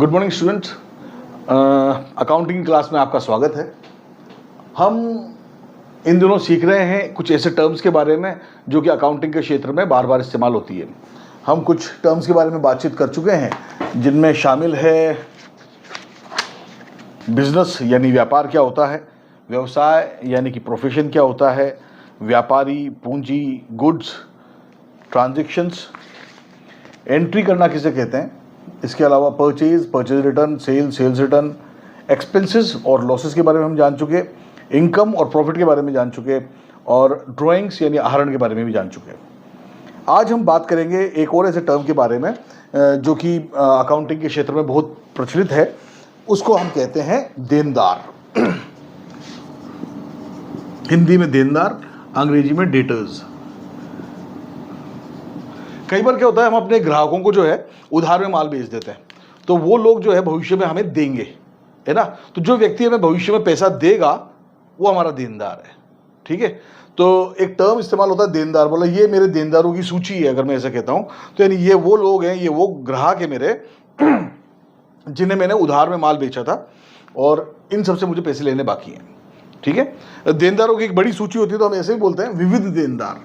Good morning students. Accounting की class में आपका स्वागत है। हम इन दिनों सीख रहे हैं कुछ ऐसे टर्म्स के बारे में जो कि अकाउंटिंग के क्षेत्र में बार बार इस्तेमाल होती है। हम कुछ टर्म्स के बारे में बातचीत कर चुके हैं जिनमें शामिल है बिजनेस यानी व्यापार क्या होता है, व्यवसाय यानी कि प्रोफेशन क्या होता है, व्यापारी, पूंजी, गुड्स, ट्रांजैक्शंस, एंट्री करना किसे कहते हैं, इसके अलावा purchase return, sales return, expenses और लॉसेस के बारे में हम जान चुके, इनकम और प्रॉफिट के बारे में जान चुके और ड्राइंग्स यानी आहरण के बारे में भी जान चुके। आज हम बात करेंगे एक और ऐसे टर्म के बारे में जो कि अकाउंटिंग के क्षेत्र में बहुत प्रचलित है। उसको हम कहते हैं देनदार। हिंदी में देनदार, अंग्रेजी में डेटर्स। कई बार क्या होता है, हम अपने ग्राहकों को जो है उधार में माल बेच देते हैं, तो वो लोग जो है भविष्य में हमें देंगे, है ना। तो जो व्यक्ति हमें भविष्य में पैसा देगा वो हमारा देनदार है, ठीक है। तो एक टर्म इस्तेमाल होता है देनदार, बोला ये मेरे देनदारों की सूची है, अगर मैं ऐसा कहता हूं तो यानी ये वो लोग हैं, ये वो ग्राहक है मेरे जिन्हें मैंने उधार में माल बेचा था और इन सबसे मुझे पैसे लेने बाकी हैं, ठीक है। देनदारों की एक बड़ी सूची होती है, तो हम ऐसे ही बोलते हैं विविध देनदार,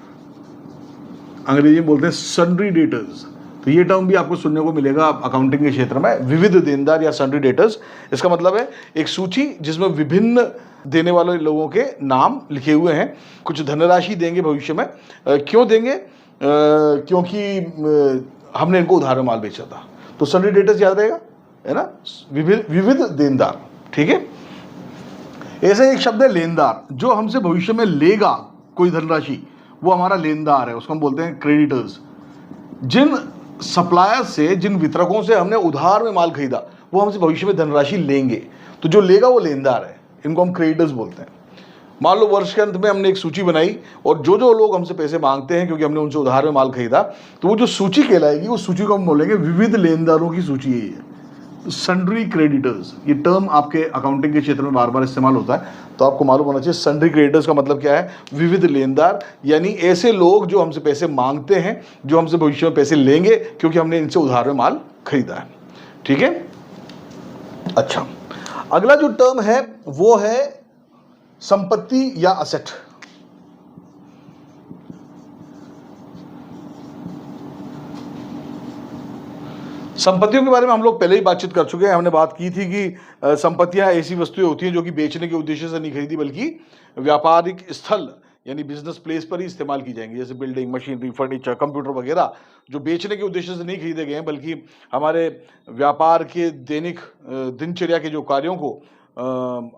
अंग्रेजी में बोलते हैं सन्ड्री डेटर्स। तो ये टर्म भी आपको सुनने को मिलेगा अकाउंटिंग के क्षेत्र में, विविध देनदार या सन्ड्री डेटर्स। इसका मतलब है एक सूची जिसमें विभिन्न देने वाले लोगों के नाम लिखे हुए हैं, कुछ धनराशि देंगे भविष्य में। क्यों देंगे? क्योंकि हमने इनको उधार में माल बेचा था। तो सन्ड्री डेटर्स याद रहेगा, है ना, विविध देनदार, ठीक है। ऐसे एक शब्द है लेनदार, जो हमसे भविष्य में लेगा कोई धनराशि, वो हमारा लेनदार है, उसको हम बोलते हैं क्रेडिटर्स। जिन सप्लायर से, जिन वितरकों से हमने उधार में माल खरीदा, वो हमसे भविष्य में धनराशि लेंगे, तो जो लेगा वो लेनदार है, इनको हम क्रेडिटर्स बोलते हैं। मान लो वर्ष के अंत में हमने एक सूची बनाई और जो जो लोग हमसे पैसे मांगते हैं क्योंकि हमने उनसे उधार में माल खरीदा, तो वो जो सूची कहलाएगी, उस सूची को हम बोलेंगे विविध लेनदारों की सूची है, सन्ड्री क्रेडिटर्स। ये टर्म आपके अकाउंटिंग के क्षेत्र में बार बार इस्तेमाल होता है, तो आपको मालूम होना चाहिए सन्ड्री क्रेडिटर्स का मतलब क्या है। विविध लेनदार यानी ऐसे लोग जो हमसे पैसे मांगते हैं, जो हमसे भविष्य में पैसे लेंगे क्योंकि हमने इनसे उधार में माल खरीदा है, ठीक है। अच्छा, अगला जो टर्म है वो है संपत्ति या असेट। संपत्तियों के बारे में हम लोग पहले ही बातचीत कर चुके हैं। हमने बात की थी कि संपत्तियां ऐसी वस्तुएं होती हैं जो कि बेचने के उद्देश्य से नहीं खरीदी बल्कि व्यापारिक स्थल यानी बिजनेस प्लेस पर ही इस्तेमाल की जाएंगी, जैसे बिल्डिंग, मशीनरी, फर्नीचर, कंप्यूटर वगैरह, जो बेचने के उद्देश्य से नहीं खरीदे गए हैं बल्कि हमारे व्यापार के दैनिक दिनचर्या के जो कार्यों को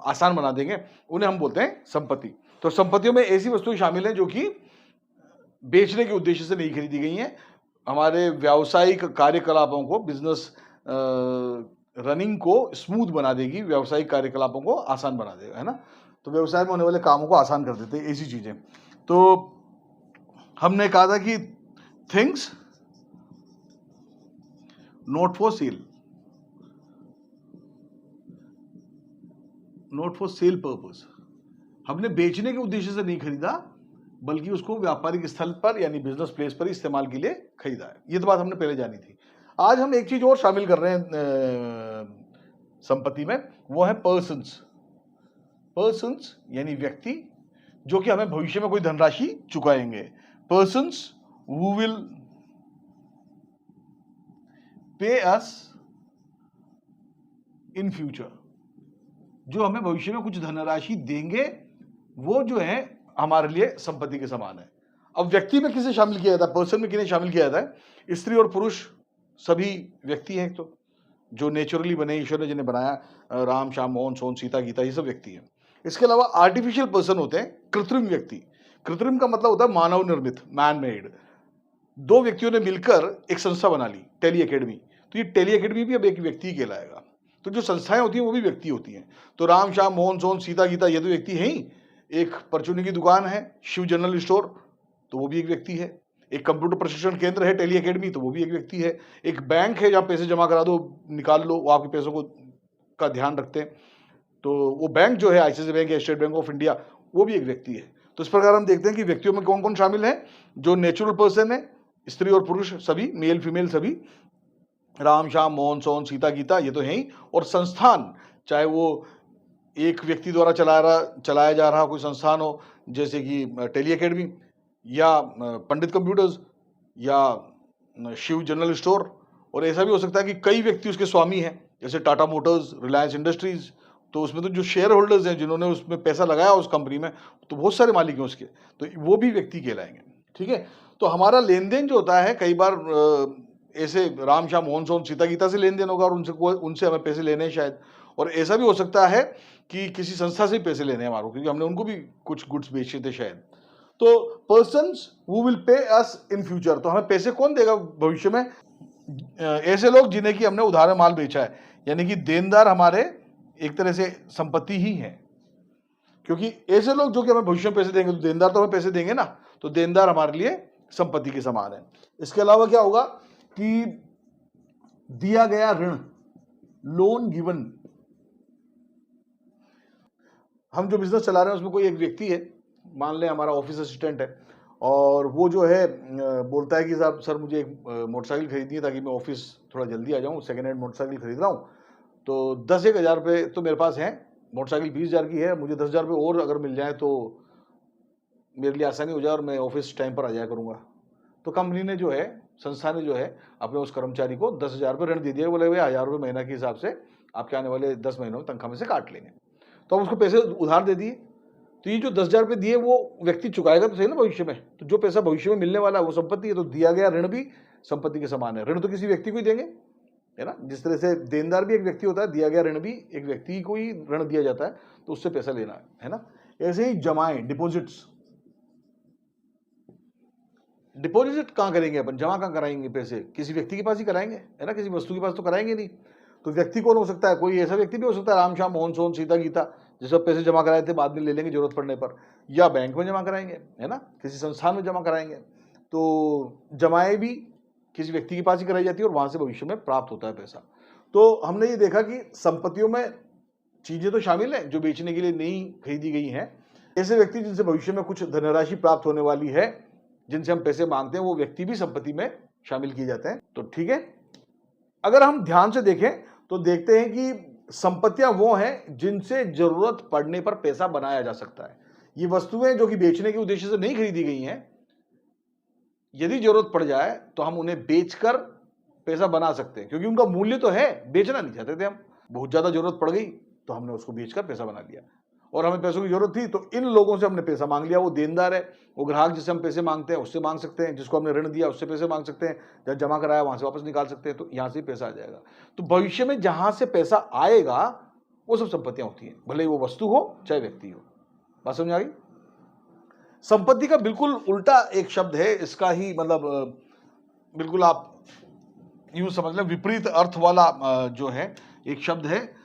आसान बना देंगे, उन्हें हम बोलते हैं संपत्ति। तो संपत्तियों में ऐसी वस्तुएं शामिल हैं जो कि बेचने के उद्देश्य से नहीं खरीदी गई हैं, हमारे व्यावसायिक कार्यकलापों को, बिजनेस रनिंग को स्मूथ बना देगी, व्यावसायिक कार्यकलापों को आसान बना देगा, है ना। तो व्यवसाय में होने वाले कामों को आसान कर देते हैं ऐसी चीजें। तो हमने कहा था कि things not for sale, not for sale purpose, हमने बेचने के उद्देश्य से नहीं खरीदा बल्कि उसको व्यापारिक स्थल पर यानी बिजनेस प्लेस पर इस्तेमाल के लिए खरीदा है। ये तो बात हमने पहले जानी थी। आज हम एक चीज और शामिल कर रहे हैं संपत्ति में, वो है पर्सन्स। पर्सन्स यानी व्यक्ति जो कि हमें भविष्य में कोई धनराशि चुकाएंगे। Persons who will pay us in future, जो हमें भविष्य में कुछ धनराशि देंगे, वो जो है हमारे लिए संपत्ति के समान है। अब व्यक्ति में किसे शामिल किया जाता है, पर्सन में किन्हें शामिल किया जाता है? स्त्री और पुरुष सभी व्यक्ति हैं, तो जो नेचुरली बने, ईश्वर ने जिन्हें बनाया, राम, श्याम, मोहन, सोहन, सीता, गीता, ये सब व्यक्ति हैं। इसके अलावा आर्टिफिशियल पर्सन होते हैं, कृत्रिम व्यक्ति। कृत्रिम का मतलब होता है मानव निर्मित, मैन मेड। दो व्यक्तियों ने मिलकर एक संस्था बना ली, टेली एकेडमी, तो ये टेली एकेडमी भी अब एक व्यक्ति कहलाएगा। तो जो संस्थाएं होती हैं वो भी व्यक्ति होती हैं। तो राम, श्याम, मोहन, सोहन, सीता, गीता, ये तो व्यक्ति हैं ही। एक परचूनी की दुकान है, शिव जनरल स्टोर, तो वो भी एक व्यक्ति है। एक कंप्यूटर प्रशिक्षण केंद्र है, टेली एकेडमी, तो वो भी एक व्यक्ति है। एक बैंक है जहाँ पैसे जमा करा दो, निकाल लो, वो आपके पैसों को का ध्यान रखते हैं, तो वो बैंक जो है आईसीआईसीआई बैंक या स्टेट बैंक ऑफ इंडिया, वो भी एक व्यक्ति है। तो इस प्रकार हम देखते हैं कि व्यक्तियों में कौन कौन शामिल है, जो नेचुरल पर्सन है, स्त्री और पुरुष सभी, मेल फीमेल सभी, राम श्याम मोहन सोहन सीता गीता ये तो है ही, और संस्थान चाहे वो एक व्यक्ति द्वारा चलाया जा रहा कोई संस्थान हो, जैसे कि टेली एकेडमी या पंडित कंप्यूटर्स या शिव जनरल स्टोर, और ऐसा भी हो सकता है कि कई व्यक्ति उसके स्वामी हैं, जैसे टाटा मोटर्स, रिलायंस इंडस्ट्रीज। तो उसमें तो जो शेयर होल्डर्स हैं, जिन्होंने उसमें पैसा लगाया उस कंपनी में, तो बहुत सारे मालिक हैं उसके, तो वो भी व्यक्ति कहलाएंगे। ठीक है, तो हमारा लेन देन जो होता है कई बार ऐसे राम श्याम मोहन सोहन सीता गीता से लेन देन होगा, और उनसे हमें पैसे लेने हैं शायद। और ऐसा भी हो सकता है कि किसी संस्था से पैसे लेने हैं हमारे, क्योंकि हमने उनको भी कुछ गुड्स बेचे थे शायद। तो persons who will pay us in future, तो हमें पैसे कौन देगा भविष्य में? ऐसे लोग जिन्हें कि हमने उधार में माल बेचा है, यानी कि देनदार हमारे एक तरह से संपत्ति ही है, क्योंकि ऐसे लोग जो कि हमें भविष्य में पैसे देंगे, तो देनदार तो हमें पैसे देंगे ना, तो देनदार हमारे लिए संपत्ति के समान है। इसके अलावा क्या होगा कि दिया गया ऋण, लोन गिवन, हम जो बिजनेस चला रहे हैं उसमें कोई एक व्यक्ति है, मान लें हमारा ऑफिस असिस्टेंट है, और वो जो है बोलता है कि साहब सर मुझे एक मोटरसाइकिल खरीदनी है ताकि मैं ऑफिस थोड़ा जल्दी आ जाऊँ, सेकेंड हैंड मोटरसाइकिल खरीद रहा हूँ, तो 10-1 हज़ार रुपये तो मेरे पास है, मोटरसाइकिल 20,000 की है, मुझे 10,000 रुपये और अगर मिल जाए तो मेरे लिए आसानी हो जाए और मैं ऑफिस टाइम पर आ जाया करूँगा। तो कंपनी ने जो है, संस्था ने जो है, अपने उस कर्मचारी को 10,000 रुपये ऋण दे दिया, बोले भाई 1,000 रुपये महीना के हिसाब से आपके आने वाले 10 महीनों में तनख्वाह में से काट लेंगे। तो हम उसको पैसे उधार दे दिए, तो ये जो 10,000 रुपये दिए वो व्यक्ति चुकाएगा तो सही ना भविष्य में, तो जो पैसा भविष्य में मिलने वाला है वो संपत्ति है, तो दिया गया ऋण भी संपत्ति के समान है। ऋण तो किसी व्यक्ति को ही देंगे, है ना, जिस तरह से देनदार भी एक व्यक्ति होता है, दिया गया ऋण भी एक व्यक्ति को ही ऋण दिया जाता है, तो उससे पैसा लेना है ना। ऐसे ही जमाएं, डिपॉजिट्स, डिपॉजिट कहाँ करेंगे अपन, जमा कहाँ कराएंगे पैसे? किसी व्यक्ति के पास ही कराएंगे, है ना, किसी वस्तु के पास तो कराएंगे नहीं। तो व्यक्ति कौन हो सकता है? कोई ऐसा व्यक्ति भी हो सकता है, राम श्याम मोहन सोहन सीता गीता, जिस पर पैसे जमा कराए थे बाद में ले लेंगे जरूरत पड़ने पर, या बैंक में जमा कराएंगे, है ना, किसी संस्थान में जमा कराएंगे। तो जमाएं भी किसी व्यक्ति के पास ही कराई जाती है और वहां से भविष्य में प्राप्त होता है पैसा। तो हमने ये देखा कि संपत्तियों में चीजें तो शामिल है जो बेचने के लिए नहीं खरीदी गई हैं। ऐसे व्यक्ति जिनसे भविष्य में कुछ धनराशि प्राप्त होने वाली है, जिनसे हम पैसे मांगते हैं, वो व्यक्ति भी संपत्ति में शामिल किए जाते हैं। तो ठीक है, अगर हम ध्यान से देखें तो देखते हैं कि संपत्तियां वो हैं जिनसे जरूरत पड़ने पर पैसा बनाया जा सकता है। ये वस्तुएं जो कि बेचने के उद्देश्य से नहीं खरीदी गई हैं, यदि जरूरत पड़ जाए तो हम उन्हें बेचकर पैसा बना सकते हैं, क्योंकि उनका मूल्य तो है, बेचना नहीं चाहते थे हम, बहुत ज्यादा जरूरत पड़ गई तो हमने उसको बेचकर पैसा बना लिया, और हमें पैसों की जरूरत थी तो इन लोगों से हमने पैसा मांग लिया। वो देनदार है, वो ग्राहक जिससे हम पैसे मांगते हैं उससे मांग सकते हैं, जिसको हमने ऋण दिया उससे पैसे मांग सकते हैं, जब जमा कराया वहां से वापस निकाल सकते हैं, तो यहां से पैसा आ जाएगा। तो भविष्य में जहां से पैसा आएगा वो सब संपत्तियां होती हैं, भले ही वो वस्तु हो चाहे व्यक्ति हो। बात समझ आ गई? संपत्ति का बिल्कुल उल्टा एक शब्द है, इसका ही मतलब बिल्कुल आप यूं समझ लें, विपरीत अर्थ वाला जो है एक शब्द है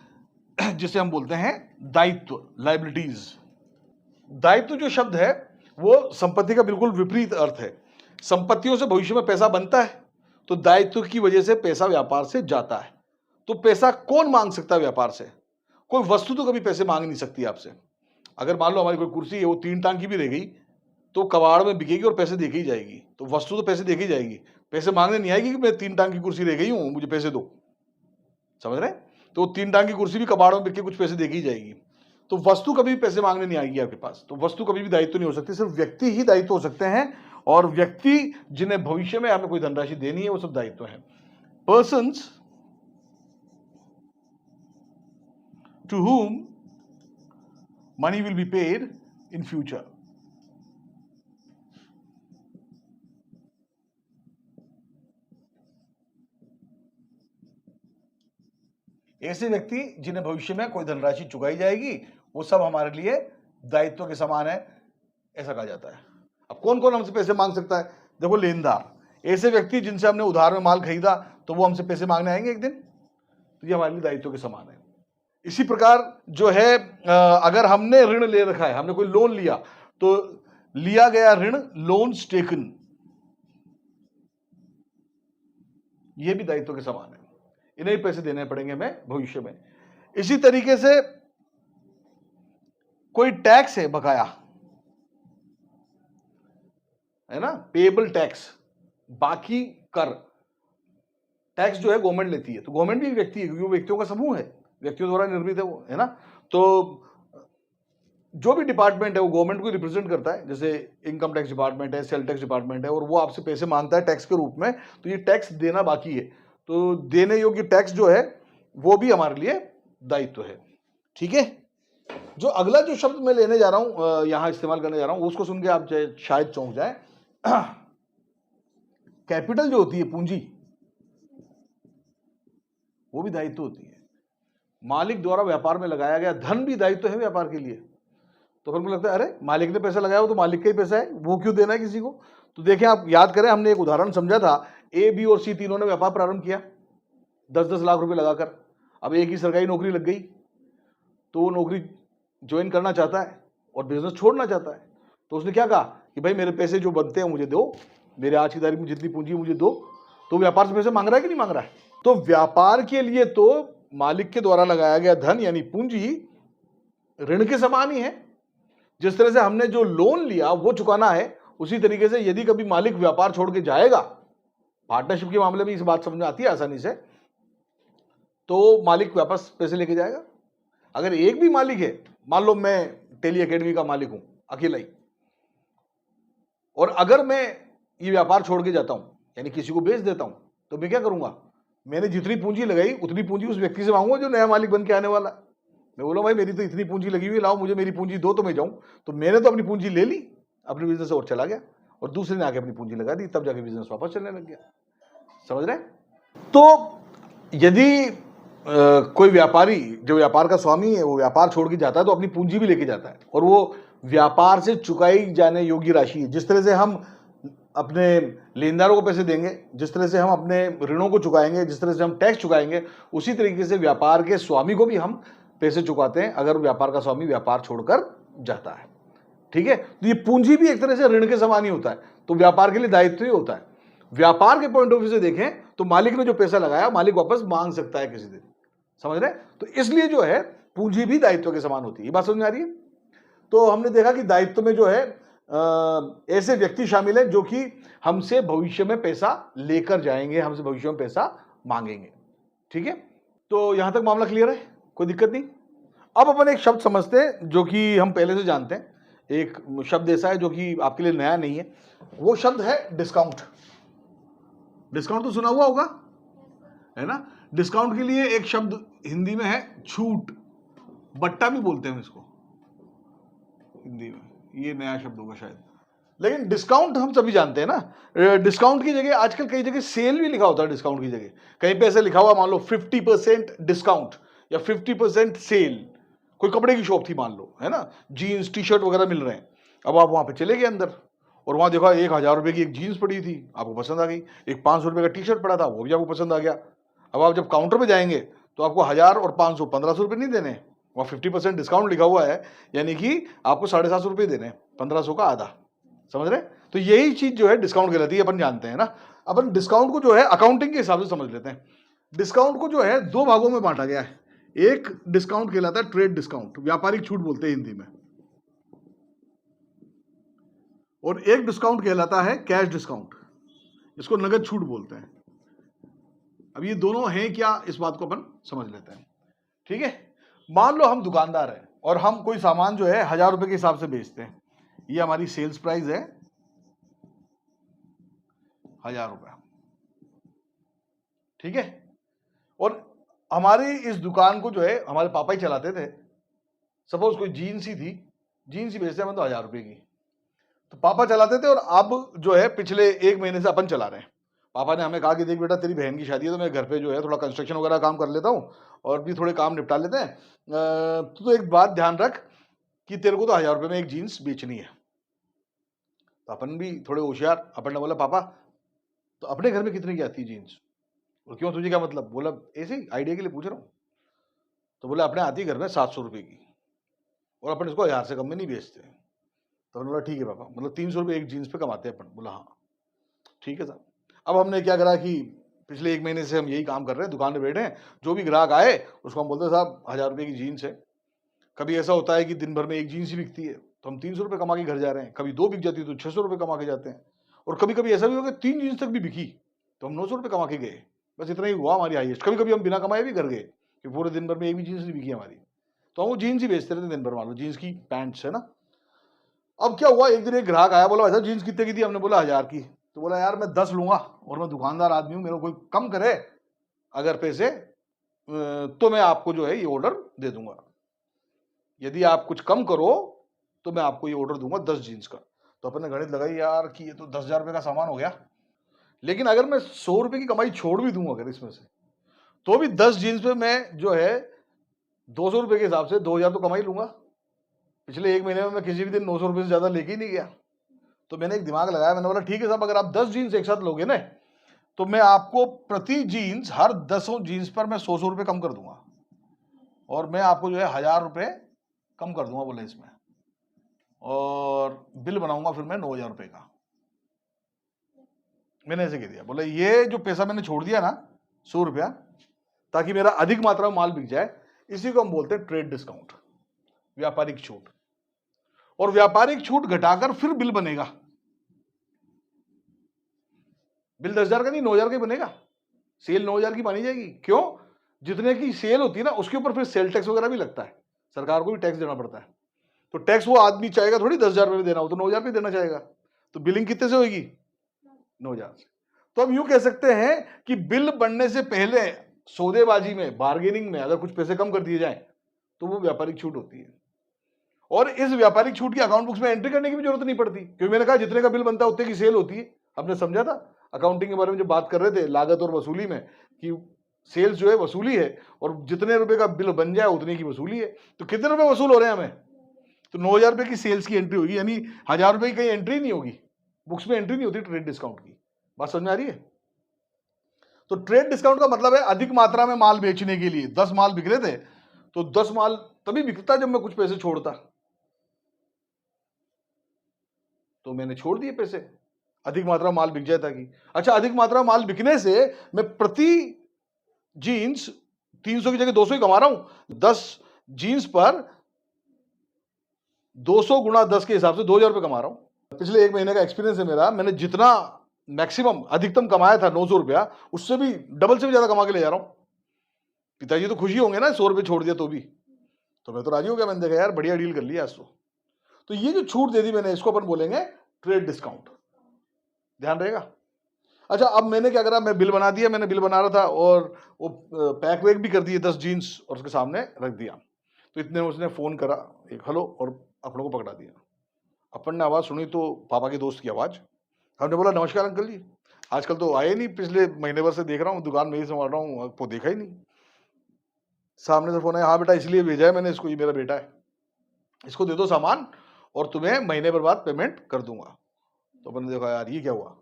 जिसे हम बोलते हैं दायित्व, लायबिलिटीज। दायित्व जो शब्द है वो संपत्ति का बिल्कुल विपरीत अर्थ है। संपत्तियों से भविष्य में पैसा बनता है, तो दायित्व की वजह से पैसा व्यापार से जाता है। तो पैसा कौन मांग सकता है व्यापार से? कोई वस्तु तो कभी पैसे मांग नहीं सकती आपसे। अगर मान लो हमारी कोई कुर्सी है, वो 3 टांग की भी रह गई तो कबाड़ में बिकेगी और पैसे देके ही जाएगी, तो वस्तु तो पैसे देके ही जाएगी, पैसे मांगने नहीं आएगी कि मैं 3 टांग की कुर्सी रह गई हूं मुझे पैसे दो। समझ रहे? तो 3 टांग की कुर्सी भी कबाड़ में बिक के कुछ पैसे देके ही जाएगी, तो वस्तु कभी भी पैसे मांगने नहीं आएगी आपके पास। तो वस्तु कभी भी दायित्व नहीं हो सकती, सिर्फ व्यक्ति ही दायित्व हो सकते हैं, और व्यक्ति जिन्हें भविष्य में हमें कोई धनराशि देनी है वो सब दायित्व है। Persons to whom money will be paid in future. ऐसे व्यक्ति जिन्हें भविष्य में कोई धनराशि चुकाई जाएगी, वो सब हमारे लिए दायित्व के समान है, ऐसा कहा जाता है। अब कौन कौन हमसे पैसे मांग सकता है? देखो, लेनदार, ऐसे व्यक्ति जिनसे हमने उधार में माल खरीदा तो वो हमसे पैसे मांगने आएंगे एक दिन, तो ये हमारे लिए दायित्व के समान है। इसी प्रकार जो है, अगर हमने ऋण ले रखा है, हमने कोई लोन लिया, तो लिया गया ऋण, लोन्स टेकन, ये भी दायित्व के समान है, इन्हें पैसे देने पड़ेंगे हमें भविष्य में। इसी तरीके से कोई टैक्स है बकाया, है ना, पेएबल टैक्स, बाकी कर, टैक्स जो है गवर्नमेंट लेती है, तो गवर्नमेंट भी एक व्यक्ति है, क्योंकि वो व्यक्तियों का समूह है, व्यक्तियों द्वारा निर्मित है वो, है ना। तो जो भी डिपार्टमेंट है वो गवर्नमेंट को रिप्रेजेंट करता है, जैसे इनकम टैक्स डिपार्टमेंट है, सेल टैक्स डिपार्टमेंट है, और वो आपसे पैसे मांगता है टैक्स के रूप में, तो ये टैक्स देना बाकी है, तो देने योग्य टैक्स जो है वो भी हमारे लिए दायित्व है। ठीक है, जो अगला जो शब्द मैं लेने जा रहा हूं, यहां इस्तेमाल करने जा रहा हूं, उसको सुन के आप शायद चौंक जाए। कैपिटल जो होती है, पूंजी, वो भी दायित्व होती है। मालिक द्वारा व्यापार में लगाया गया धन भी दायित्व है व्यापार के लिए। तो फिर मुझे लगता है अरे मालिक ने पैसा लगाया हो तो मालिक का ही पैसा है, वो क्यों देना है किसी को। तो देखें, आप याद करें, हमने एक उदाहरण समझा था, ए, बी और सी तीनों ने व्यापार प्रारंभ किया 10-10 लाख रुपए लगाकर। अब एक ही सरकारी नौकरी लग गई, तो वो नौकरी ज्वाइन करना चाहता है और बिजनेस छोड़ना चाहता है, तो उसने क्या कहा कि भाई मेरे पैसे जो बनते हैं मुझे दो, मेरे आज की तारीख में जितनी पूंजी मुझे दो। तो व्यापार से पैसे मांग रहा है कि नहीं मांग रहा है। तो व्यापार के लिए तो मालिक के द्वारा लगाया गया धन यानी पूंजी ऋण के समान ही है। जिस तरह से हमने जो लोन लिया वो चुकाना है, उसी तरीके से यदि कभी मालिक व्यापार छोड़ के जाएगा, पार्टनरशिप के मामले में इस बात समझ में आती है आसानी से, तो मालिक वापस पैसे लेके जाएगा। अगर एक भी मालिक है, मान लो मैं टेली एकेडमी का मालिक हूं अकेला ही, और अगर मैं ये व्यापार छोड़ के जाता हूं यानी किसी को बेच देता हूं, तो मैं क्या करूंगा, मैंने जितनी पूंजी लगाई उतनी पूंजी उस व्यक्ति से मांगूंगा जो नया मालिक बन के आने वाला। मैं बोला भाई मेरी तो इतनी पूंजी लगी हुई, लाओ मुझे मेरी पूंजी दो तो मैं जाऊं। तो मैंने तो अपनी पूंजी ले ली, अपने बिजनेस और चला गया, और दूसरे ने आके अपनी पूंजी लगा दी, तब जाके बिजनेस वापस चलने लग गया। समझ रहे। तो यदि कोई व्यापारी जो व्यापार का स्वामी है वो व्यापार छोड़ के जाता है तो अपनी पूंजी भी लेके जाता है, और वो व्यापार से चुकाई जाने योग्य राशि है। जिस तरह से हम अपने लेनदारों को पैसे देंगे, जिस तरह से हम अपने ऋणों को चुकाएंगे, जिस तरह से हम टैक्स चुकाएंगे, उसी तरीके से व्यापार के स्वामी को भी हम पैसे चुकाते हैं अगर व्यापार का स्वामी व्यापार छोड़कर जाता है। ठीक है, तो ये पूंजी भी एक तरह से ऋण के समान ही होता है, तो व्यापार के लिए दायित्व ही होता है। व्यापार के पॉइंट ऑफ व्यू से देखें तो मालिक ने जो पैसा लगाया मालिक वापस मांग सकता है किसी दिन। समझ रहे। तो इसलिए जो है पूंजी भी दायित्व के समान होती है। ये बात समझ में आ रही है। तो हमने देखा कि दायित्व में जो है ऐसे व्यक्ति शामिल है जो कि हमसे भविष्य में पैसा लेकर जाएंगे, हमसे भविष्य में पैसा मांगेंगे। ठीक है, तो यहां तक मामला क्लियर है, कोई दिक्कत नहीं। अब अपन एक शब्द समझते हैं जो कि हम पहले से जानते हैं। एक शब्द ऐसा है जो कि आपके लिए नया नहीं है, वो शब्द है डिस्काउंट। डिस्काउंट तो सुना हुआ होगा, है ना। डिस्काउंट के लिए एक शब्द हिंदी में है छूट, बट्टा भी बोलते हैं इसको हिंदी में, ये नया शब्द होगा शायद। लेकिन डिस्काउंट हम सभी जानते हैं ना। डिस्काउंट की जगह आजकल कई जगह सेल भी लिखा होता है। डिस्काउंट की जगह कहीं पे ऐसे लिखा हुआ, मान लो 50% डिस्काउंट या 50% सेल। कोई कपड़े की शॉप थी मान लो, है ना, जीन्स टी शर्ट वगैरह मिल रहे हैं। अब आप वहां पे चले गए अंदर और वहां देखा 1000 रुपए की एक जीन्स पड़ी थी, आपको पसंद आ गई। एक 500 रुपए का टी शर्ट पड़ा था, वो भी आपको पसंद आ गया। अब आप जब काउंटर पे जाएंगे तो आपको 1000 और 500 1500 रुपए नहीं देने, वहाँ 50% डिस्काउंट लिखा हुआ है, यानी कि आपको 750 रुपए देने, 1500 का आधा। समझ रहे। तो यही चीज जो है डिस्काउंट कहलाती है, अपन जानते हैं ना। अपन डिस्काउंट को जो है अकाउंटिंग के हिसाब से समझ लेते हैं। डिस्काउंट को जो है दो भागों में बांटा गया है। एक डिस्काउंट कहलाता है ट्रेड डिस्काउंट, व्यापारिक छूट बोलते हैं हिंदी में, और एक डिस्काउंट कहलाता है कैश डिस्काउंट, इसको नगद छूट बोलते हैं। अब ये दोनों हैं क्या, इस बात को अपन समझ लेते हैं। ठीक है, मान लो हम दुकानदार हैं और हम कोई सामान जो है 1000 रुपए के हिसाब से बेचते हैं। ये हमारी सेल्स प्राइस है 1000 रुपए। ठीक है, और हमारी इस दुकान को जो है हमारे पापा ही चलाते थे। सपोज कोई जीन्स ही थी, जीन्स ही बेचते हैं तो 1000 रुपए की, तो पापा चलाते थे और अब जो है पिछले 1 महीने से अपन चला रहे हैं। पापा ने हमें कहा कि देख बेटा तेरी बहन की शादी है तो मैं घर पे जो है थोड़ा कंस्ट्रक्शन वगैरह काम कर लेता हूँ और भी थोड़े काम निपटा लेते हैं, तो एक बात ध्यान रख कि तेरे को तो 1000 रुपए में एक जीन्स बेचनी है। तो अपन भी थोड़े होशियार, अपन ने बोला पापा तो अपने घर में कितने की आती है जीन्स, और क्यों तुझे क्या मतलब। बोला ऐसे ही आइडिया के लिए पूछ रहा हूँ। तो बोला अपने आती है घर में 700 रुपए की, और अपन इसको 1000 से कम में नहीं बेचते। तो उन्होंने बोला ठीक है पापा, मतलब 300 रुपये एक जीन्स पे कमाते हैं अपन। बोला हाँ ठीक है साहब। अब हमने क्या करा कि पिछले 1 महीने से हम यही काम कर रहे हैं, दुकान पे बैठे हैं, जो भी ग्राहक आए उसको हम बोलते हैं साहब 1000 रुपये की जीन्स है। कभी ऐसा होता है कि दिन भर में एक जीन्स ही बिकती है तो हम 300 रुपये कमा के घर जा रहे हैं, कभी 2 बिक जाती है तो 600 रुपये कमा के जाते हैं, और कभी कभी ऐसा भी हो गया 3 जीन्स तक भी बिकी तो हम 900 रुपये कमा के गए। बस इतना ही हुआ हमारी हाईएस्ट। कभी कभी हम बिना कमाए भी कर गए कि पूरे दिन भर में एक भी जीन्स नहीं बिकी हमारी, तो हम वो जीन्स ही बेचते रहते दिन भर, मान लो जीन्स की पैंट्स है ना। अब क्या हुआ, एक दिन एक ग्राहक आया, बोला भाई साहब जीन्स कितने की थी? हमने बोला 1000 की। तो बोला यार मैं 10 लूंगा और मैं दुकानदार आदमी हूँ, मेरे को कोई कम करे अगर पैसे तो मैं आपको जो है ये ऑर्डर दे दूंगा, यदि आप कुछ कम करो तो मैं आपको ये ऑर्डर दूंगा 10 जीन्स का। तो अपन ने गणित लगाई यार कि ये तो 10,000 रुपये का सामान हो गया, लेकिन अगर मैं 100 रुपये की कमाई छोड़ भी दूंगा अगर इसमें से, तो भी 10 जीन्स पे मैं जो है 200 रुपये के हिसाब से 2000 तो कमाई लूंगा। पिछले 1 महीने में मैं किसी भी दिन 900 रुपये से ज्यादा लेके ही नहीं गया। तो मैंने एक दिमाग लगाया, मैंने बोला ठीक है साहब, अगर आप 10 जीन्स एक साथ लोगे ना तो मैं आपको प्रति जीन्स हर 10 जीन्स पर मैं 100 रुपये कम कर दूंगा और मैं आपको जो है 1000 रुपये कम कर दूंगा बोले इसमें, और बिल बनाऊंगा फिर मैं 9000 रुपये का। मैंने ऐसे कह दिया, बोले ये जो पैसा मैंने छोड़ दिया ना 100 रुपया, ताकि मेरा अधिक मात्रा में माल बिक जाए, इसी को हम बोलते हैं ट्रेड डिस्काउंट, व्यापारिक छूट। और व्यापारिक छूट घटाकर फिर बिल बनेगा। बिल 10,000 का नहीं 9000 का ही बनेगा। सेल 9000 की मानी जाएगी। क्यों? जितने की सेल होती है ना उसके ऊपर फिर सेल टैक्स वगैरह भी लगता है, सरकार को भी टैक्स देना पड़ता है। तो टैक्स वो आदमी चाहेगा थोड़ी 10,000 रुपये देना हो, तो 9000 पे देना चाहेगा। तो बिलिंग कितने से होगी? 9000 से। तो हम यूं कह सकते हैं कि बिल बनने से पहले सौदेबाजी में, बार्गेनिंग में अगर कुछ पैसे कम कर दिए जाए तो वो व्यापारिक छूट होती है। और इस व्यापारिक छूट की अकाउंट बुक्स में एंट्री करने की भी जरूरत नहीं पड़ती, क्योंकि मैंने कहा जितने का बिल बनता है उतने की सेल होती है। हमने समझा था अकाउंटिंग के बारे में जब बात कर रहे थे लागत और वसूली में, कि सेल्स जो है वसूली है और जितने रुपए का बिल बन जाए उतने की वसूली है। तो कितने रुपए वसूल हो रहे हैं हमें? तो 9000 रुपए की सेल्स की एंट्री होगी, यानी 1000 रुपए की कहीं एंट्री नहीं होगी, बुक्स में एंट्री नहीं होती ट्रेड डिस्काउंट की। बात समझ में आ रही है? तो ट्रेड डिस्काउंट का मतलब है अधिक मात्रा में माल बेचने के लिए। 10 माल बिक रहे थे तो 10 माल तभी बिकता जब मैं कुछ पैसे छोड़ता, तो मैंने छोड़ दिए पैसे, अधिक मात्रा माल बिक जाए ताकि। अच्छा, अधिक मात्रा माल बिकने से मैं प्रति जीन्स 300 की जगह 200 ही कमा रहा हूं। 10 जीन्स पर 200 गुणा 10 के हिसाब से 2000 रुपये कमा रहा हूं। पिछले 1 महीने का एक्सपीरियंस है मेरा, मैंने जितना मैक्सिमम अधिकतम कमाया था 900 रुपया, उससे भी डबल से भी ज्यादा कमा के ले जा रहा हूं। पिताजी तो खुशी होंगे ना 100 रुपये छोड़ दिया तो भी, तो मैं तो राजी हो गया। मैंने देखा यार बढ़िया डील कर लिया आज तो ये जो छूट दे दी मैंने, इसको अपन बोलेंगे ट्रेड डिस्काउंट। ध्यान रहेगा। अच्छा, अब मैंने क्या करा, मैं बिल बना दिया, मैंने बिल बना रहा था और वो पैक वैक भी कर दिए 10 जीन्स और उसके सामने रख दिया। तो इतने में उसने फोन करा एक हेलो और अपनों को पकड़ा दिया। अपन ने आवाज सुनी तो पापा के दोस्त की आवाज। हमने बोला नमस्कार अंकल जी, आजकल तो आए नहीं, पिछले महीने भर से देख रहा हूँ दुकान में ही संभाल रहा हूँ, आपको देखा ही नहीं। सामने से फोन है, हाँ बेटा इसलिए भेजा है मैंने इसको, ये मेरा बेटा है, इसको दे दो सामान और तुम्हें महीने भर बाद पेमेंट कर दूंगा। तो अपन ने देखा यार ये क्या हुआ।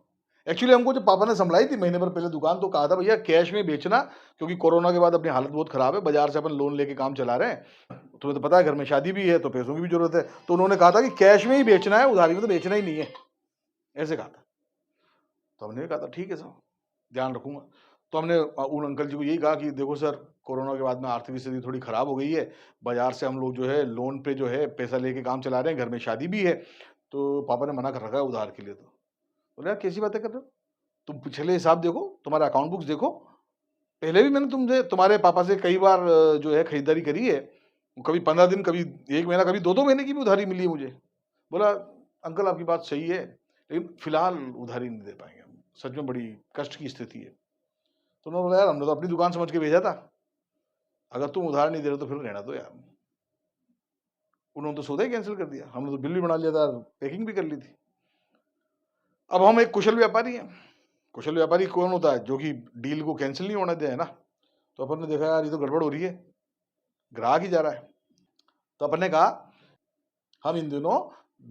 एक्चुअली हमको जब पापा ने संभलाई थी महीने भर पहले दुकान, तो कहा था भैया कैश में बेचना, क्योंकि कोरोना के बाद अपनी हालत बहुत खराब है, बाजार से अपन लोन लेके काम चला रहे हैं, तुम्हें तो पता है घर में शादी भी है तो पैसों की भी जरूरत है। तो उन्होंने कहा था कि कैश में ही बेचना है, उधारी में तो बेचना ही नहीं है, ऐसे कहा था। तो हमने भी कहा था ठीक है साहब, ध्यान रखूंगा। तो हमने उन अंकल जी को यही कहा कि देखो सर, कोरोना के बाद में आर्थिक स्थिति थोड़ी खराब हो गई है, बाजार से हम लोग जो है लोन पे जो है पैसा लेके काम चला रहे हैं, घर में शादी भी है, तो पापा ने मना कर रखा है उधार के लिए। तो बोले यार कैसी बातें कर रहे हो, तुम पिछले हिसाब देखो, तुम्हारे अकाउंट बुक्स देखो, पहले भी मैंने तुमसे तुम्हारे पापा से कई बार जो है खरीदारी करी है, कभी 15 दिन, कभी 1 महीना, कभी 2-2 महीने की भी उधारी मिली है मुझे। बोला अंकल आपकी बात सही है, लेकिन फिलहाल उधारी नहीं दे पाएंगे हम, सच में बड़ी कष्ट की स्थिति है। तो उन्होंने बोला यार हमने तो अपनी दुकान समझ के भेजा था, अगर तुम उधार नहीं दे रहे तो फिर रहना दो यार। उन्होंने तो सौदा ही कैंसिल कर दिया, हमने तो बिल भी बना लिया था, पैकिंग भी कर ली थी। अब हम एक कुशल व्यापारी हैं। कुशल व्यापारी कौन होता है? जो कि डील को कैंसिल नहीं होने दे, है ना। तो अपन ने देखा यार ये तो गड़बड़ हो रही है, ग्राहक ही जा रहा है। तो अपन ने कहा हम इन दिनों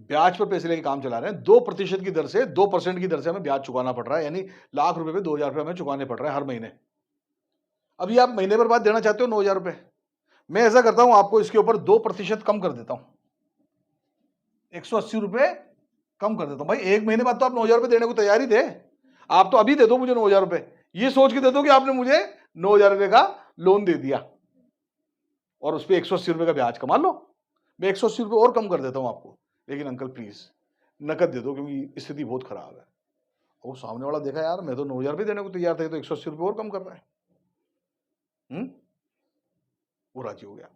ब्याज पर पैसे लेके काम चला रहे हैं, 2% की दर से, 2% की दर से हमें ब्याज चुकाना पड़ रहा है, यानी लाख रुपए पे 2000 रुपये हमें चुकाने पड़ रहे हैं हर महीने। अभी आप महीने भर बाद देना चाहते हो 9000 रुपये, मैं ऐसा करता हूं आपको इसके ऊपर 2% कम कर देता हूं, 180 रुपये कम कर देता हूं। भाई 1 महीने बाद तो आप 9000 रुपये देने को तैयार ही थे, आप तो अभी दे दो मुझे 9000 रुपये, ये सोच के दे दो कि आपने मुझे 9000 रुपये का लोन दे दिया और उस पर 180 रुपये का ब्याज कमा लो। मैं 180 रुपये और कम कर देता हूं आपको, लेकिन अंकल प्लीज नकद दे दो क्योंकि स्थिति बहुत खराब है। वो सामने वाला देखा, यार मैं तो 9,000 रुपये देने को तैयार था, तो 180 रुपये और कम कर रहा है। वो राजी हो गया।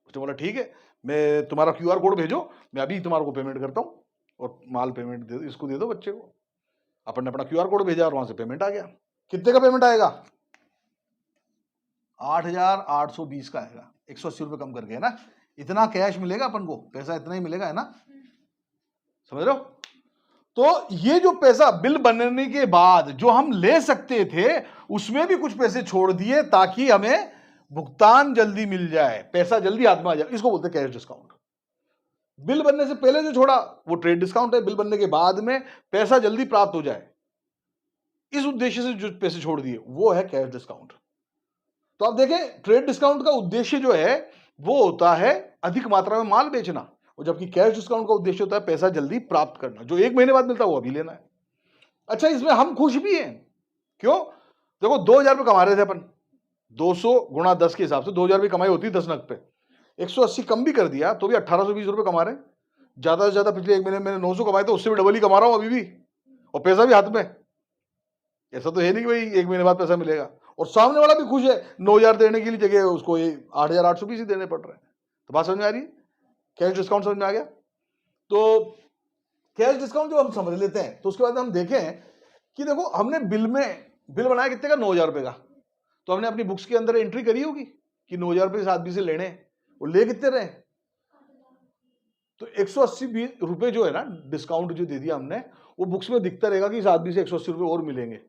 उसने बोला ठीक है, मैं तुम्हारा QR कोड भेजो, मैं अभी तुम्हारे को पेमेंट करता हूँ और माल पेमेंट दे, इसको दे दो बच्चे को। अपन ने अपना QR कोड भेजा और वहां से पेमेंट आ गया। कितने का पेमेंट आएगा? 8,820 का आएगा, 180 रुपये कम करके, है ना। इतना कैश मिलेगा अपन को, पैसा इतना ही मिलेगा, है ना, समझ रहे हो। तो ये जो पैसा बिल बनने के बाद जो हम ले सकते थे, उसमें भी कुछ पैसे छोड़ दिए ताकि हमें भुगतान जल्दी मिल जाए, पैसा जल्दी हाथ में आ जाए। इसको बोलते हैं कैश डिस्काउंट। बिल बनने से पहले जो छोड़ा वो ट्रेड डिस्काउंट है, बिल बनने के बाद में पैसा जल्दी प्राप्त हो जाए, इस उद्देश्य से जो पैसे छोड़ दिए वो है कैश डिस्काउंट। तो आप देखें, ट्रेड डिस्काउंट का उद्देश्य जो है वो होता है अधिक मात्रा में माल बेचना, और जबकि कैश डिस्काउंट का उद्देश्य होता है पैसा जल्दी प्राप्त करना, जो 1 महीने बाद मिलता है वो अभी लेना है। अच्छा, इसमें हम खुश भी हैं। क्यों? देखो, 2,000 रुपये कमा रहे थे अपन, 200 गुणा 10 के हिसाब से 2,000 रुपये कमाई होती है 10 नग पे, 180 कम भी कर दिया तो भी 1,820 रुपये कमा रहे हैं। ज्यादा से ज्यादा पिछले 1 महीने में मैंने 900 कमाए, तो उससे भी डबल ही कमा रहा हूं अभी भी, और पैसा भी हाथ में। ऐसा तो है नहीं कि भाई 1 महीने बाद पैसा मिलेगा, और सामने वाला भी खुश है। 9,000 देने की जगह उसको 8,820 ही देने पड़ रहे हैं। तो बात समझ में आ रही है? कैश डिस्काउंट समझ में आ गया। तो कैश डिस्काउंट जो हम समझ लेते हैं, तो उसके बाद हम देखें कि देखो, हमने बिल बनाया कितने का? 9,000 रुपये का। तो हमने अपनी बुक्स के अंदर एंट्री करी होगी कि 9,000 रुपये इस आदमी से लेने, वो ले कितने रहे? तो 180 रुपये जो है ना डिस्काउंट जो दे दिया हमने, वो बुक्स में दिखता रहेगा कि इस आदमी से 180 रुपये और मिलेंगे।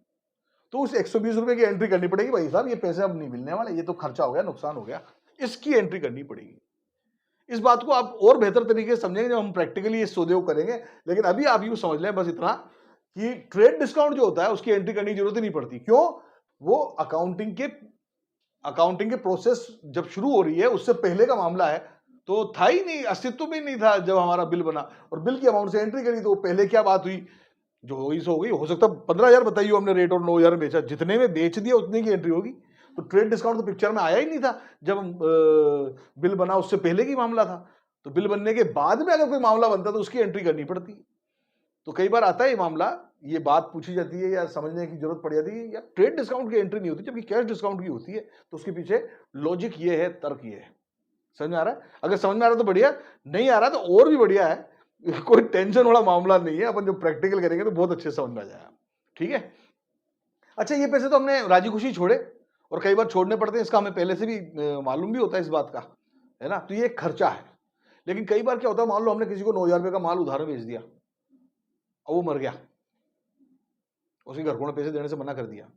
तो उस 120 रुपये की एंट्री करनी पड़ेगी, भाई साहब ये पैसे अब नहीं मिलने वाले, ये तो खर्चा हो गया, नुकसान हो गया, इसकी एंट्री करनी पड़ेगी। इस बात को आप और बेहतर तरीके से समझेंगे जब हम प्रैक्टिकली इस सौदे को करेंगे। लेकिन अभी आप यूं समझ लें बस इतना कि ट्रेड डिस्काउंट जो होता है उसकी एंट्री करने की जरूरत ही नहीं पड़ती। क्यों? वो अकाउंटिंग के प्रोसेस जब शुरू हो रही है उससे पहले का मामला है, तो था ही नहीं, अस्तित्व में नहीं था जब हमारा बिल बना और बिल की अमाउंट से एंट्री करी। तो पहले क्या बात हुई, जो होगी सो हो गई। हो सकता 15,000 बताइए हमने रेट और 9,000 में बेचा, जितने में बेच दिया उतने की एंट्री होगी। तो ट्रेड डिस्काउंट तो पिक्चर में आया ही नहीं था जब बिल बना, उससे पहले की मामला था। तो बिल बनने के बाद में अगर कोई मामला बनता तो उसकी एंट्री करनी पड़ती। तो कई बार आता है ये मामला, ये बात पूछी जाती है या समझने की जरूरत पड़ जाती है, या ट्रेड डिस्काउंट की एंट्री नहीं होती जबकि कैश डिस्काउंट की होती है। तो उसके पीछे लॉजिक ये है, तर्क ये है। समझ में आ रहा है? अगर समझ में आ रहा है तो बढ़िया, नहीं आ रहा तो और भी बढ़िया है। कोई टेंशन वाला मामला नहीं है, अपन जब प्रैक्टिकल करेंगे तो बहुत अच्छे से समझ में आ जाएगा। ठीक है। अच्छा, ये पैसे तो हमने राजी खुशी छोड़े, और कई बार छोड़ने पड़ते हैं, इसका हमें पहले से भी मालूम भी होता है इस बात का, है ना। तो ये एक खर्चा है। लेकिन कई बार क्या होता है, मान लो हमने किसी को 9,000 रुपये का माल उधार बेच दिया और वो मर गया, उसके घर को पैसे देने से मना कर दिया,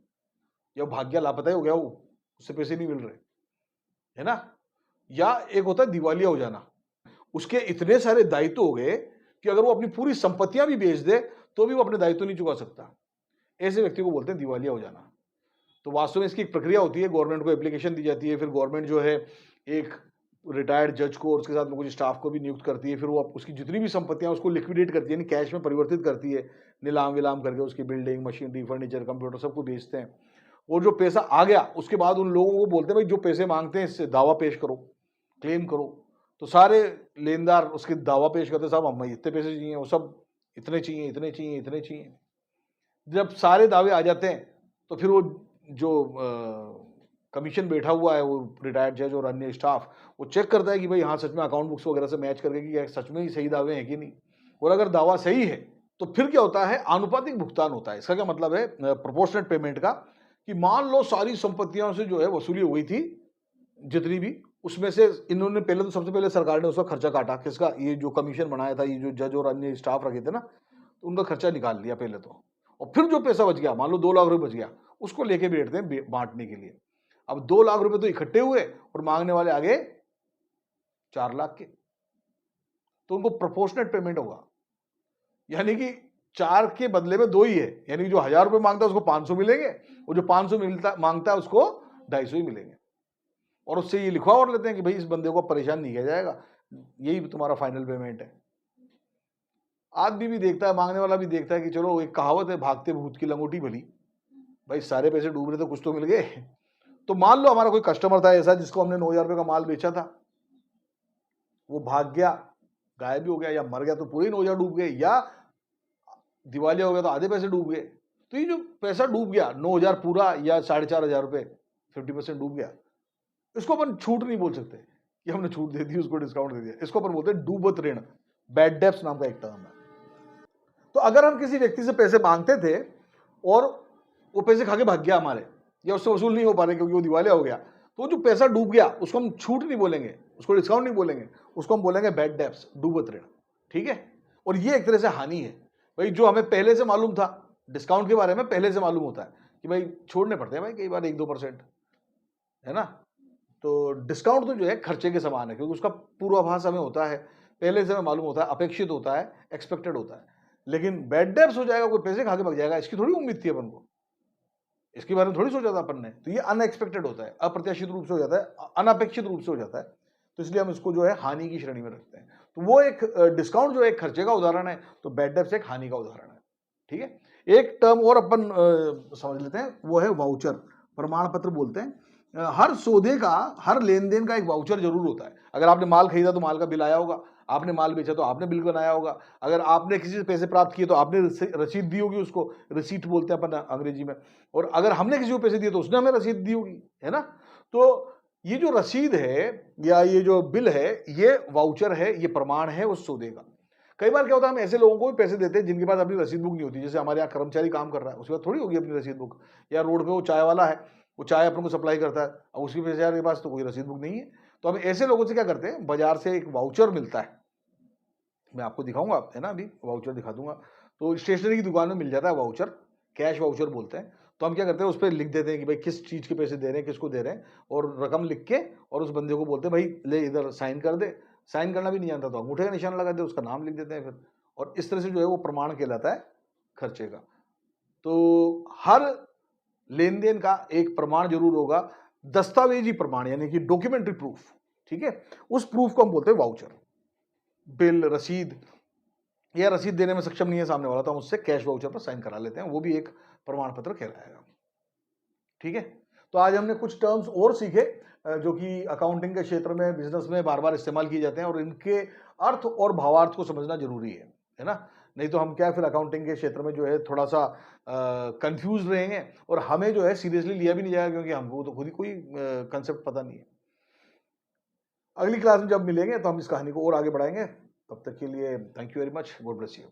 या भाग गया, लापता ही हो गया, वो उससे पैसे नहीं मिल रहे, है ना। या एक होता है दिवालिया हो जाना, उसके इतने सारे दायित्व हो गए कि अगर वो अपनी पूरी संपत्तियां भी बेच दे तो भी वो अपने दायित्व नहीं चुका सकता। ऐसे व्यक्ति को बोलते हैं दिवालिया हो जाना। तो वास्तव में इसकी एक प्रक्रिया होती है, गवर्नमेंट को एप्लीकेशन दी जाती है, फिर गवर्नमेंट जो है एक रिटायर्ड जज को और उसके साथ में कुछ स्टाफ को भी नियुक्त करती है, फिर वो उसकी जितनी भी संपत्तियां उसको लिक्विडेट करती है, यानी कैश में परिवर्तित करती है, नीलाम विलाम करके उसकी बिल्डिंग, मशीनरी, फर्नीचर, कंप्यूटर सबको बेचते हैं। और जो पैसा आ गया उसके बाद उन लोगों को बोलते हैं भाई जो पैसे मांगते हैं इससे दावा पेश करो, क्लेम करो। तो सारे लेनदार उसके दावा पेश करते, साहब हमें इतने पैसे चाहिए, वो सब इतने चाहिए, इतने चाहिए, इतने चाहिए। जब सारे दावे आ जाते हैं तो फिर वो जो कमीशन बैठा हुआ है, वो रिटायर्ड जज और अन्य स्टाफ, वो चेक करता है कि भाई हाँ सच में अकाउंट बुक्स वगैरह से मैच करके कि सच में ही सही दावे हैं कि नहीं। और अगर दावा सही है तो फिर क्या होता है, आनुपातिक भुगतान होता है। इसका क्या मतलब है, प्रोपोर्शनेट पेमेंट का, कि मान लो सारी संपत्तियों से जो है वसूली हो गई थी जितनी भी, उसमें से इन्होंने पहले तो सबसे पहले सरकार ने उसका खर्चा काटा, किसका, ये जो कमीशन बनाया था, ये जो जज और अन्य स्टाफ रखे थे ना, तो उनका खर्चा निकाल लिया पहले तो। और फिर जो पैसा बच गया, मान लो 2 लाख रुपए बच गया, उसको लेके बैठते हैं बांटने के लिए। अब 2 लाख रुपए तो इकट्ठे हुए और मांगने वाले आगे 4 लाख के, तो उनको प्रोपोर्शनेट पेमेंट होगा, यानी कि 4 के बदले में 2 ही है, यानी जो 1,000 रुपए मांगता है उसको 500 मिलेंगे, और जो 500 मांगता है उसको 250 ही मिलेंगे। और उससे ये लिखवा और लेते हैं कि भाई इस बंदे को परेशान नहीं किया जाएगा, यही तुम्हारा फाइनल पेमेंट है। आदमी भी देखता है, मांगने वाला भी देखता है कि चलो, एक कहावत है, भागते भूत की लंगोटी भली, भाई सारे पैसे डूब रहे तो कुछ तो मिल गए। तो मान लो हमारा कोई कस्टमर था ऐसा जिसको हमने 9,000 रुपये का माल बेचा था, वो भाग गया, गायब भी हो गया, या मर गया तो पूरे 9,000 डूब गए, या दिवालिया हो गया तो आधे पैसे डूब गए। तो ये जो पैसा डूब गया 9,000 पूरा या 4,500 रुपए 50% डूब गया, इसको अपन छूट नहीं बोल सकते कि हमने छूट दे दी, उसको डिस्काउंट दे दिया। इसको अपन बोलते हैं डूबत ऋण, बैड डेब्ट्स नाम का एक टर्म है। तो अगर हम किसी व्यक्ति से पैसे मांगते थे और वो पैसे खा के भाग गया हमारे, या उससे वसूल नहीं हो पा रहे क्योंकि वो दिवालिया हो गया, तो जो पैसा डूब गया उसको हम छूट नहीं बोलेंगे, उसको डिस्काउंट नहीं बोलेंगे, उसको हम बोलेंगे बैड डेब्ट्स, डूबत ऋण। ठीक है, और ये एक तरह से हानि है भाई, जो हमें पहले से मालूम था। डिस्काउंट के बारे में पहले से मालूम होता है कि भाई छोड़ने पड़ते हैं भाई कई बार 1-2%, है ना। तो डिस्काउंट तो जो है खर्चे के समान है, क्योंकि उसका पूर्वाभास हमें होता है, पहले से हमें मालूम होता है, अपेक्षित होता है, एक्सपेक्टेड होता है। लेकिन बैड डेब्ट्स हो जाएगा, कोई पैसे खा के भाग जाएगा, इसकी थोड़ी उम्मीद थी अपन को, इसके बारे में थोड़ी सोचा था अपन ने। तो ये अनएक्सपेक्टेड होता है, अप्रत्याशित रूप से हो जाता है, अनपेक्षित रूप से हो जाता है, तो इसलिए हम इसको जो है हानि की श्रेणी में रखते हैं। तो वो एक डिस्काउंट जो एक खर्चे का उदाहरण है, तो बैड डेब्ट्स एक हानि का उदाहरण है। ठीक है, एक टर्म और अपन समझ लेते हैं, वो है वाउचर, प्रमाण पत्र बोलते हैं। हर सौदे का, हर लेन देन का एक वाउचर जरूर होता है। अगर आपने माल खरीदा तो माल का बिल आया होगा, आपने माल बेचा तो आपने बिल बनाया होगा, अगर आपने किसी से पैसे प्राप्त किए तो आपने रसीद दी होगी, उसको रिसीट बोलते हैं अपन अंग्रेजी में, और अगर हमने किसी को पैसे दिए तो उसने हमें रसीद दी होगी, है ना। तो ये जो रसीद है या ये जो बिल है, ये वाउचर है, ये प्रमाण है उस सौदे का। कई बार क्या होता है, हम ऐसे लोगों को भी पैसे देते हैं जिनके पास अपनी रसीद बुक नहीं होती। जैसे हमारे यहाँ कर्मचारी काम कर रहा है, उसके पास थोड़ी होगी अपनी रसीद बुक, या रोड पे वो चाय वाला है, वो चाय अपन को सप्लाई करता है, और उसके पैसे के पास तो कोई रसीद बुक नहीं है। तो हम ऐसे लोगों से क्या करते हैं, बाजार से एक वाउचर मिलता है, मैं आपको दिखाऊंगा, है ना, अभी वाउचर दिखा दूंगा। तो स्टेशनरी की दुकान में मिल जाता है वाउचर, कैश वाउचर बोलते हैं। तो हम क्या करते हैं, उस पर लिख देते हैं कि भाई किस चीज़ के पैसे दे रहे हैं, किसको दे रहे हैं, और रकम लिख के, और उस बंदे को बोलते हैं भाई ले इधर साइन कर दे। साइन करना भी नहीं जानता तो अंगूठे का निशान लगा दे, उसका नाम लिख देते हैं फिर, और इस तरह से जो है वो प्रमाण कहलाता है खर्चे का। तो हर लेन देन का एक प्रमाण जरूर होगा, दस्तावेजी प्रमाण, यानी कि डॉक्यूमेंट्री प्रूफ। ठीक है, उस प्रूफ को हम बोलते हैं वाउचर। बिल, रसीद, या रसीद देने में सक्षम नहीं है सामने वाला, तो हम उससे कैश वाउचर पर साइन करा लेते हैं, वो भी एक प्रमाण पत्र कहलाएगा। ठीक है, तो आज हमने कुछ टर्म्स और सीखे जो कि अकाउंटिंग के क्षेत्र में, बिजनेस में बार बार इस्तेमाल किए जाते हैं, और इनके अर्थ और भावार्थ को समझना जरूरी है ना। नहीं तो हम क्या फिर अकाउंटिंग के क्षेत्र में जो है थोड़ा सा कंफ्यूज रहेंगे, और हमें जो है सीरियसली लिया भी नहीं जाएगा, क्योंकि हमको तो खुद ही कोई कंसेप्ट पता नहीं है। अगली क्लास में जब मिलेंगे तो हम इस कहानी को और आगे बढ़ाएंगे। तब तक के लिए thank you very much, God bless you.